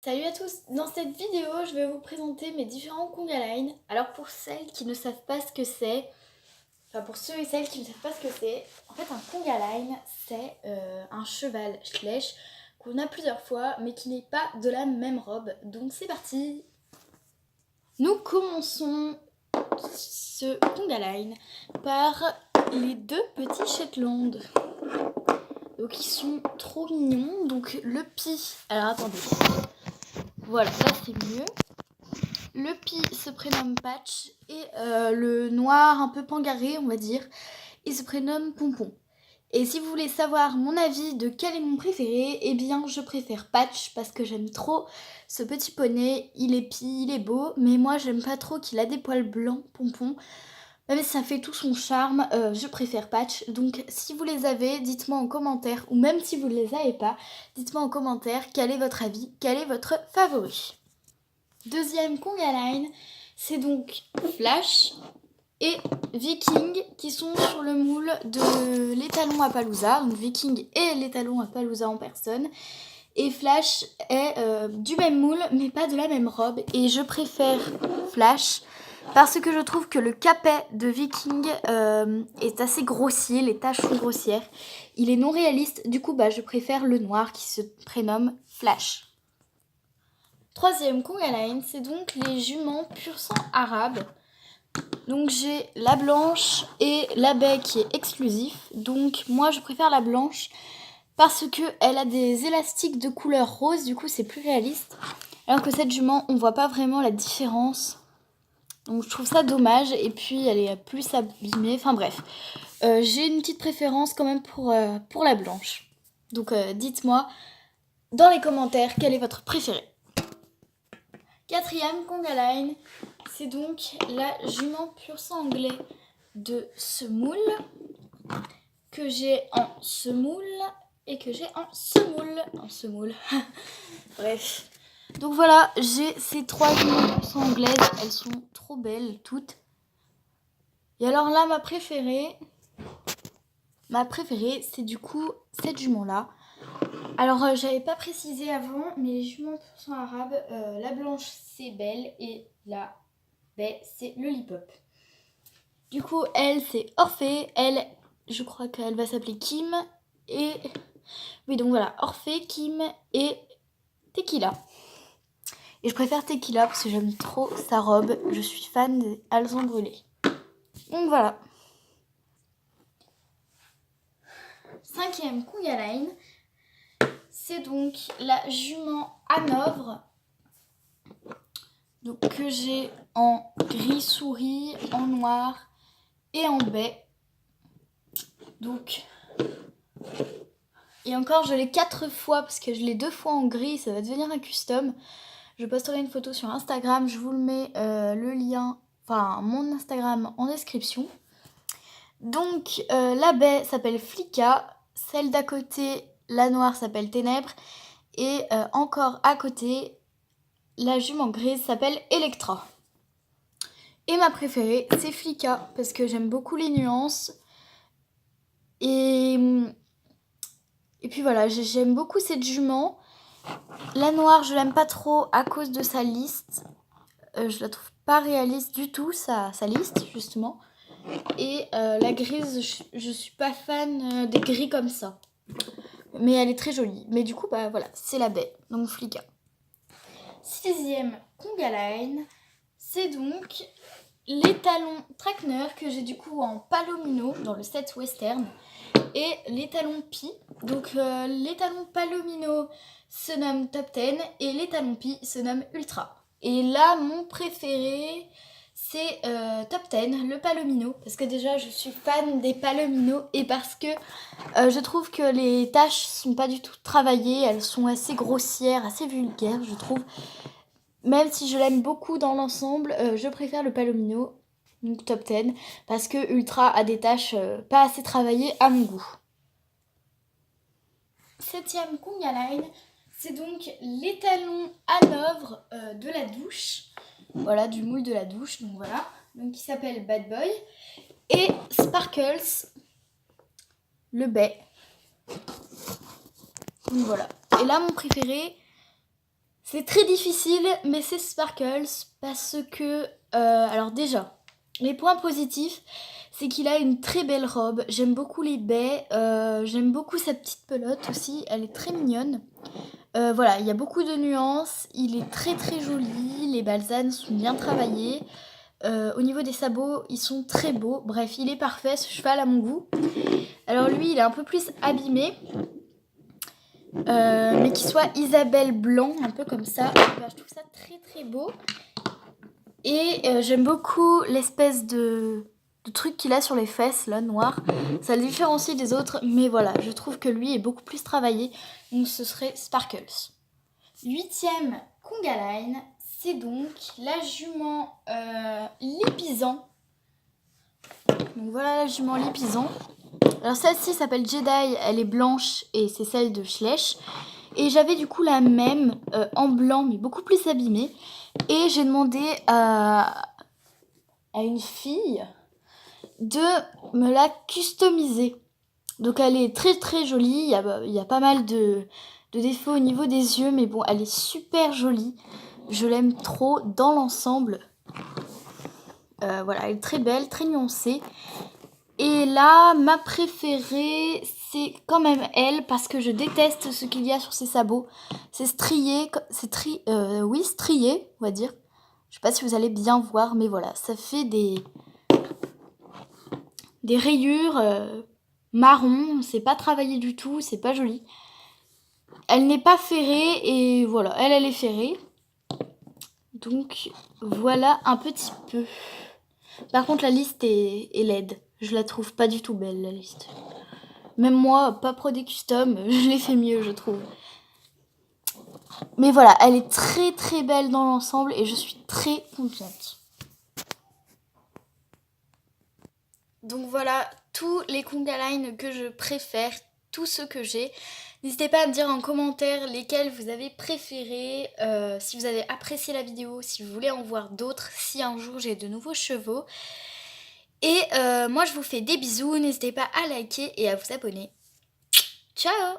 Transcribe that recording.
Salut à tous, dans cette vidéo je vais vous présenter mes différents Conga Line. Alors pour celles qui ne savent pas ce que c'est, enfin pour ceux et celles qui ne savent pas ce que c'est, en fait un Conga Line c'est un cheval Schlech qu'on a plusieurs fois mais qui n'est pas de la même robe. Donc c'est parti. Nous commençons ce Conga Line par les deux petits Shetland. Donc ils sont trop mignons. Donc le Pi, alors attendez. Voilà, là c'est mieux. Le Pi se prénomme Patch et le noir un peu pangaré, on va dire, il se prénomme Pompon. Et si vous voulez savoir mon avis de quel est mon préféré, eh bien je préfère Patch parce que j'aime trop ce petit poney. Il est Pi, il est beau, mais moi j'aime pas trop qu'il a des poils blancs, Pompon. Même si ça fait tout son charme, je préfère Patch. Donc si vous les avez, dites-moi en commentaire, ou même si vous ne les avez pas, dites-moi en commentaire quel est votre avis, quel est votre favori. Deuxième Conga Line, c'est donc Flash et Viking qui sont sur le moule de l'étalon Appaloosa. Donc Viking est l'étalon Appaloosa en personne. Et Flash est du même moule mais pas de la même robe. Et je préfère Flash parce que je trouve que le capet de Viking est assez grossier, les taches sont grossières. Il est non réaliste, du coup je préfère le noir qui se prénomme Flash. Troisième Conga Line, c'est donc les juments pur sang arabe. Donc j'ai la blanche et la baie qui est exclusif. Donc moi je préfère la blanche parce qu'elle a des élastiques de couleur rose, du coup c'est plus réaliste. Alors que cette jument, on voit pas vraiment la différence. Donc je trouve ça dommage et puis elle est plus abîmée. Enfin bref, j'ai une petite préférence quand même pour la blanche. Donc dites-moi dans les commentaires quel est votre préféré. Quatrième Conga Line, c'est donc la jument pur sang anglais de semoule que j'ai en semoule et que j'ai en semoule. En semoule. Bref. Donc voilà, j'ai ces trois juments pur sang anglaises. Elles sont trop belles toutes. Et alors là, ma préférée, c'est du coup cette jument-là. Alors, j'avais pas précisé avant, mais les juments pur sang arabe, la blanche c'est Belle et la baie c'est Lollipop. Du coup, elle c'est Orphée, elle, je crois qu'elle va s'appeler Kim et... Oui, donc voilà, Orphée, Kim et Tequila. Et je préfère Tequila parce que j'aime trop sa robe, je suis fan des alezans brûlés. Donc voilà. Cinquième Conga Line, c'est donc la jument Hanovre, donc que j'ai en gris souris, en noir et en baie. Donc, et encore je l'ai 4 fois parce que je l'ai 2 fois en gris, ça va devenir un custom. Je posterai une photo sur Instagram, je vous le mets le lien, enfin mon Instagram en description. Donc la baie s'appelle Flicka, celle d'à côté, la noire s'appelle Ténèbres et encore à côté, la jument grise s'appelle Electra. Et ma préférée c'est Flicka parce que j'aime beaucoup les nuances et puis voilà, j'aime beaucoup cette jument. La noire je l'aime pas trop à cause de sa liste. Je la trouve pas réaliste du tout, sa liste justement. Et la grise, je suis pas fan des gris comme ça. Mais elle est très jolie. Mais du coup, voilà, c'est la baie, donc Flicka. Sixième Conga Line, c'est donc l'étalon Trackner que j'ai du coup en Palomino dans le set western. Et l'étalon Pi. Donc l'étalon Palomino se nomme Top 10 et l'étalon Pi se nomme Ultra. Et là, mon préféré, c'est Top 10, le Palomino. Parce que déjà, je suis fan des Palominos et parce que je trouve que les taches sont pas du tout travaillées. Elles sont assez grossières, assez vulgaires, je trouve. Même si je l'aime beaucoup dans l'ensemble, je préfère le Palomino. Donc Top 10, parce que Ultra a des taches pas assez travaillées à mon goût. Septième Conga Line, c'est donc l'étalon Hanovre de la douche. Voilà, du moule de la douche, donc voilà. Donc qui s'appelle Bad Boy. Et Sparkles, le baie. Donc voilà. Et là, mon préféré, C'est très difficile, mais c'est Sparkles parce que... alors déjà, les points positifs, c'est qu'il a une très belle robe. J'aime beaucoup les baies, j'aime beaucoup sa petite pelote aussi, elle est très mignonne. Voilà, il y a beaucoup de nuances, il est très très joli, les balsanes sont bien travaillés. Au niveau des sabots, ils sont très beaux. Bref, il est parfait, ce cheval à mon goût. Alors lui, il est un peu plus abîmé. Mais qu'il soit Isabelle blanc, un peu comme ça, bah, je trouve ça très très beau. Et j'aime beaucoup l'espèce de truc qu'il a sur les fesses, là, noir. Ça le différencie des autres, mais voilà, je trouve que lui est beaucoup plus travaillé. Donc ce serait Sparkles. 8e Conga Line, c'est donc la jument Lépizan. Donc voilà la jument Lépizan. Alors celle-ci s'appelle Jedi, elle est blanche et c'est celle de Schleich. Et j'avais du coup la même en blanc mais beaucoup plus abîmée. Et j'ai demandé à une fille de me la customiser. Donc elle est très très jolie, il y a pas mal de défauts au niveau des yeux, mais bon, elle est super jolie. Je l'aime trop dans l'ensemble. Voilà, elle est très belle, très nuancée. Et là, ma préférée, c'est quand même elle, parce que je déteste ce qu'il y a sur ses sabots. C'est strié, strié, on va dire. Je sais pas si vous allez bien voir, mais voilà, ça fait des rayures marron, c'est pas travaillé du tout, c'est pas joli. Elle n'est pas ferrée, et voilà, elle est ferrée. Donc, voilà un petit peu. Par contre, la liste est laide. Je la trouve pas du tout belle, la liste. Même moi, pas pro des customs, je l'ai fait mieux, je trouve. Mais voilà, elle est très très belle dans l'ensemble et je suis très contente. Donc voilà, tous les Conga Line que je préfère, tous ceux que j'ai. N'hésitez pas à me dire en commentaire lesquels vous avez préférés, si vous avez apprécié la vidéo, si vous voulez en voir d'autres, si un jour j'ai de nouveaux chevaux. Et moi je vous fais des bisous, n'hésitez pas à liker et à vous abonner. Ciao!